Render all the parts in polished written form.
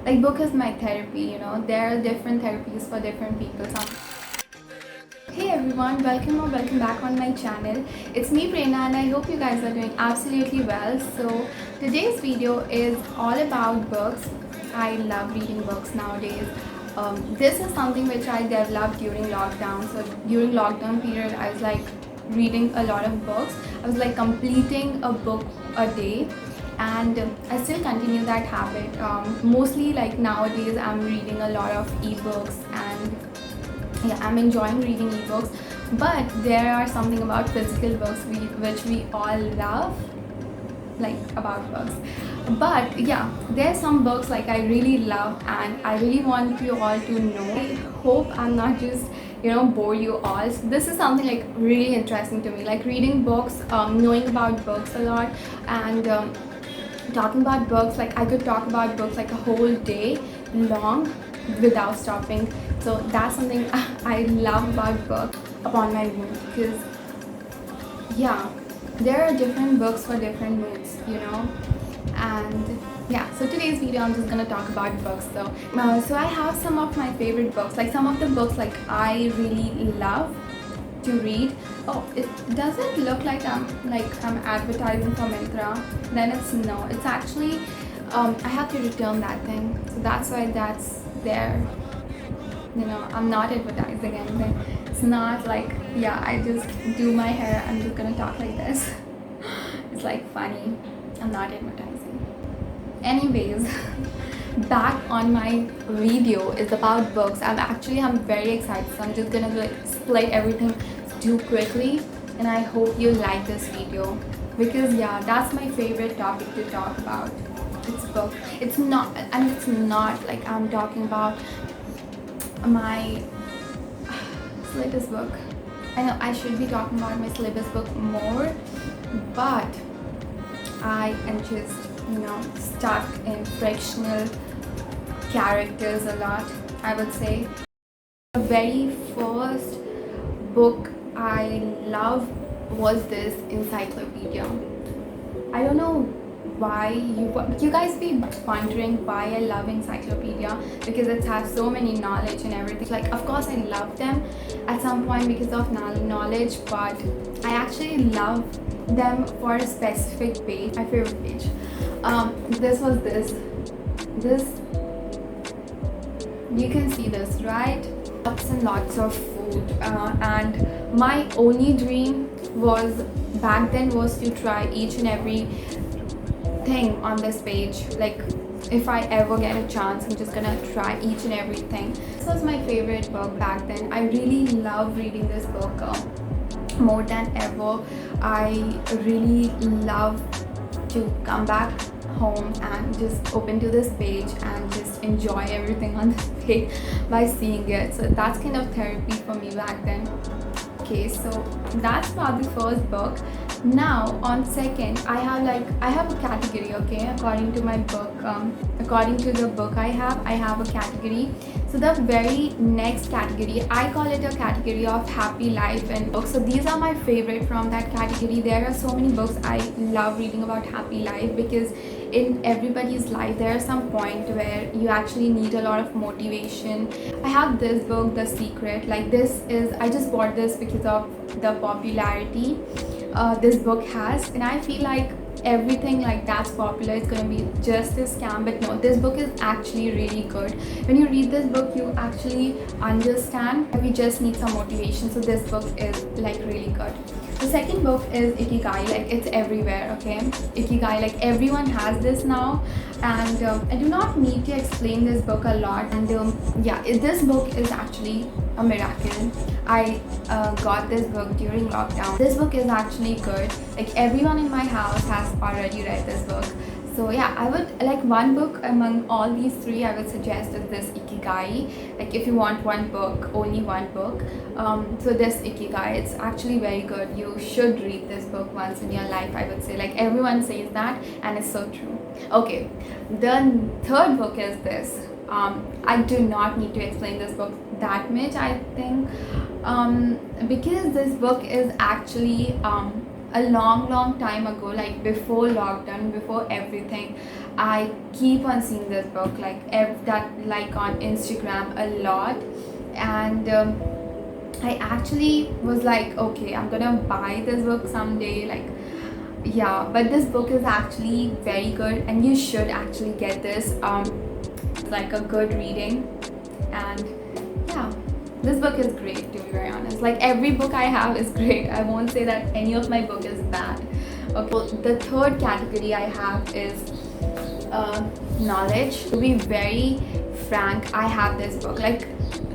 Like book is my therapy, you know. There are different therapies for different people. Hey everyone, welcome or welcome back on my channel. It's me Prerna and I hope you guys are doing absolutely well. So today's video is all about books. I love reading books nowadays. This is something which I developed during lockdown. So during lockdown period I was like reading a lot of books. I was like completing a book a day, and I still continue that habit. Mostly like nowadays I'm reading a lot of ebooks, and yeah, I'm enjoying reading ebooks, but there are something about physical books which we all love, like about books. But yeah, there's some books like I really love and I really want you all to know. I hope I'm not just bore you all. So this is something like really interesting to me, like reading books, knowing about books a lot, and talking about books. Like I could talk about books like a whole day long without stopping. So that's something I love about books upon my mood, because yeah, there are different books for different moods, and yeah, so today's video I'm just gonna talk about books though. So I have some of my favorite books, like some of the books like I really love to read. Oh, it doesn't look like I'm advertising for Myntra. Then it's actually I have to return that thing, so that's why that's there. I'm not advertising anything. It's not like, yeah, I just do my hair, I'm just gonna talk like this. It's like funny. I'm not advertising. Anyways, back on my video is about books. I'm very excited, so I'm just gonna like split everything too quickly, and I hope you like this video, because yeah, that's my favorite topic to talk about. It's book. It's not like I'm talking about my syllabus book. I know I should be talking about my syllabus book more, but I am just stuck in frictional characters a lot, I would say. The very first book I love was this encyclopedia. I don't know why you guys be wondering why I love encyclopedia, because it has so many knowledge and everything. Like of course I love them at some point because of knowledge, but I actually love them for a specific page. My favorite page. This was this. You can see this, right? Lots and lots of food, and my only dream was back then was to try each and every thing on this page. Like if I ever get a chance, I'm just gonna try each and everything. This was my favorite book back then. I really love reading this book more than ever. I really love to come back home and just open to this page and just enjoy everything on this page by seeing it. So that's kind of therapy for me back then. Okay, so that's about the first book. Now on second, I have a category. Okay, according to my book, according to the book I have a category. So the very next category, I call it a category of happy life and books. So these are my favorite from that category. There are so many books I love reading about happy life, because in everybody's life there is some point where you actually need a lot of motivation. I have this book, The Secret. Like I just bought this because of the popularity this book has, and I feel like everything like that's popular is gonna be just a scam. But no, this book is actually really good. When you read this book, you actually understand that we just need some motivation. So this book is like really good. The second book is Ikigai. Like it's everywhere. Okay, Ikigai, like everyone has this now, and I do not need to explain this book a lot. And yeah, this book is actually a miracle. I got this book during lockdown. This book is actually good. Like everyone in my house has already read this book. So yeah, I would like one book among all these three I would suggest is this Ikigai. Like if you want one book, only one book, so this Ikigai, it's actually very good. You should read this book once in your life, I would say. Like everyone says that, and it's so true. Okay, the third book is this. I do not need to explain this book that much, I think, because this book is actually a long time ago, like before lockdown, before everything. I keep on seeing this book like like on Instagram a lot, and I actually was like, okay, I'm gonna buy this book someday. Like, yeah, but this book is actually very good, and you should actually get this. It's like a good reading, and yeah, this book is great, to be very honest. Like, every book I have is great. I won't say that any of my book is bad. Okay, well, the third category I have is knowledge. To be very frank, I have this book. Like,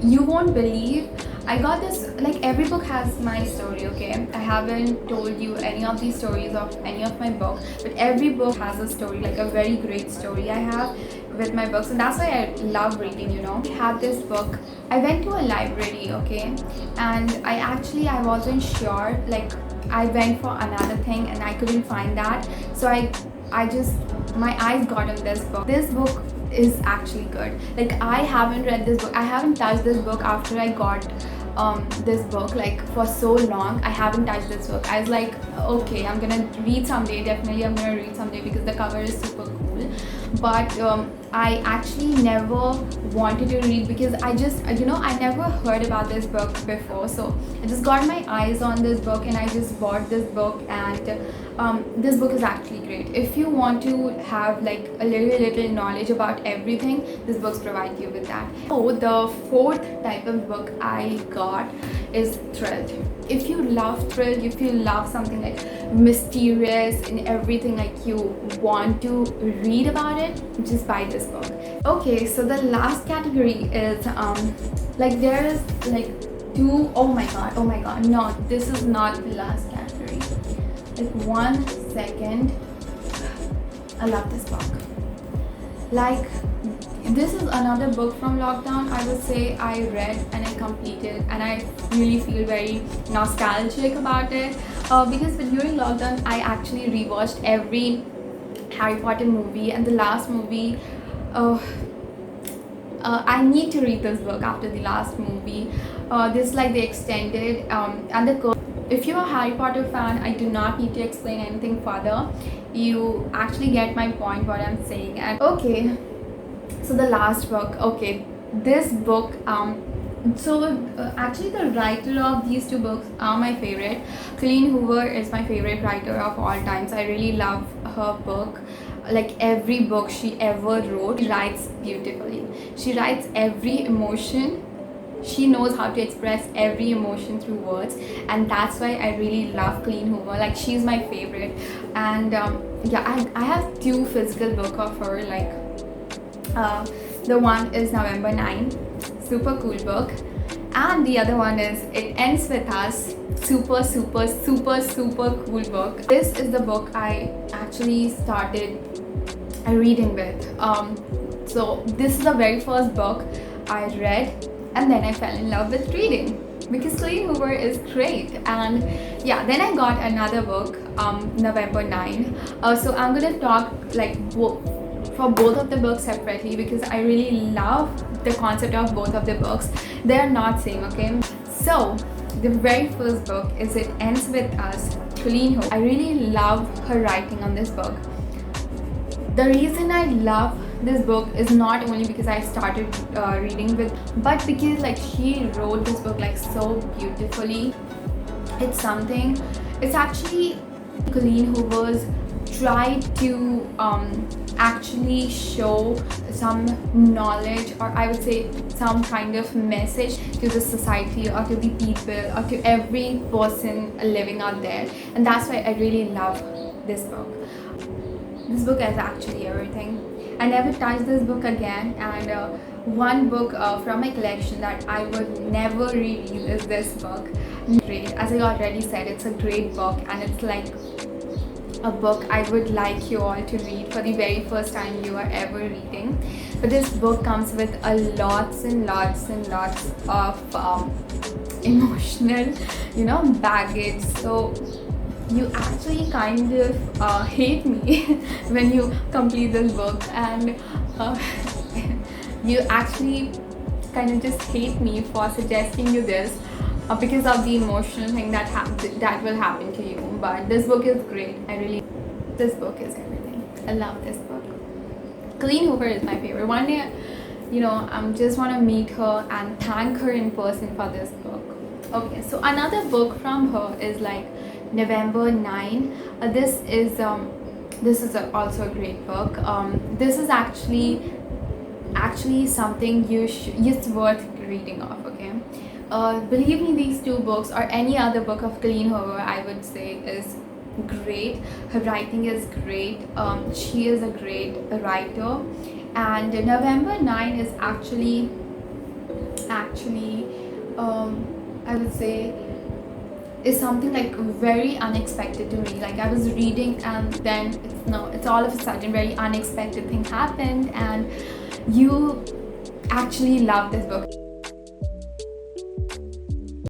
you won't believe, I got this. Like, every book has my story, okay? I haven't told you any of these stories of any of my books, but every book has a story, like a very great story I have with my books, and that's why I love reading, you know. I have this book. I went to a library, okay, and I wasn't sure, like, I went for another thing and I couldn't find that, so I just, my eyes got on this book. This book is actually good. Like, I haven't read this book, I haven't touched this book after I got this book. Like, for so long I haven't touched this book. I was like, okay, I'm gonna read someday, definitely I'm gonna read someday, because the cover is super cool. But I actually never wanted to read, because I just, you know, I never heard about this book before, so I just got my eyes on this book and I just bought this book. And this book is actually great. If you want to have like a little knowledge about everything, this book provides you with that. So the fourth type of book I got is thrill. If you love thrill, if you love something like mysterious and everything, like you want to read about it, just buy this book. Okay, so the last category is like, there is like two, oh my god, no, this is not the last category. Like, 1 second. I love this book. Like, this is another book from lockdown, I would say. I read and I completed, and I really feel very nostalgic about it, because during lockdown I actually rewatched every Harry Potter movie, and the last movie, I need to read this book after the last movie. This is like the extended and the. If you're a Harry Potter fan, I do not need to explain anything further. You actually get my point, what I'm saying. And okay, so the last book. Okay, this book. Actually, the writer of these two books are my favorite. Colleen Hoover is my favorite writer of all times. I really love her book. Like, every book she ever wrote, she writes beautifully. She writes every emotion. She knows how to express every emotion through words, and that's why I really love Colleen Hoover. Like, she's my favorite. And yeah, I have two physical books of her. Like, the one is November 9, super cool book, and the other one is It Ends With Us, super cool book. This is the book I actually started reading with. So this is the very first book I read, and then I fell in love with reading, because Colleen Hoover is great. And yeah, then I got another book, November 9. So I'm gonna talk like for both of the books separately, because I really love the concept of both of the books. They are not same, okay? So the very first book is It Ends With Us, Colleen Hoover. I really love her writing on this book. The reason I love this book is not only because I started reading with, but because like she wrote this book like so beautifully. It's something, it's actually Colleen Hoover's tried to actually show some knowledge, or I would say some kind of message to the society, or to the people, or to every person living out there. And that's why I really love this book. This book is actually everything. I never touched this book again, and one book from my collection that I would never reread is this book. Great, as I already said, it's a great book, and it's like a book I would like you all to read for the very first time you are ever reading. But this book comes with a lots and lots of emotional, you know, baggage. So you actually kind of hate me when you complete this book, and you actually kind of just hate me for suggesting you this because of the emotional thing that will happen to you. But this book is great. This book is everything. I love this book. Colleen Hoover is my favorite. One day, I just want to meet her and thank her in person for this book. Okay, so another book from her is like November 9. This is also a great book. This is actually something it's worth reading of. Okay, believe me, these two books or any other book of Colleen Hoover, I would say, is great. Her writing is great. She is a great writer, and November 9 is actually I would say is something like very unexpected to me. Like I was reading and then it's all of a sudden very unexpected thing happened and you actually love this book.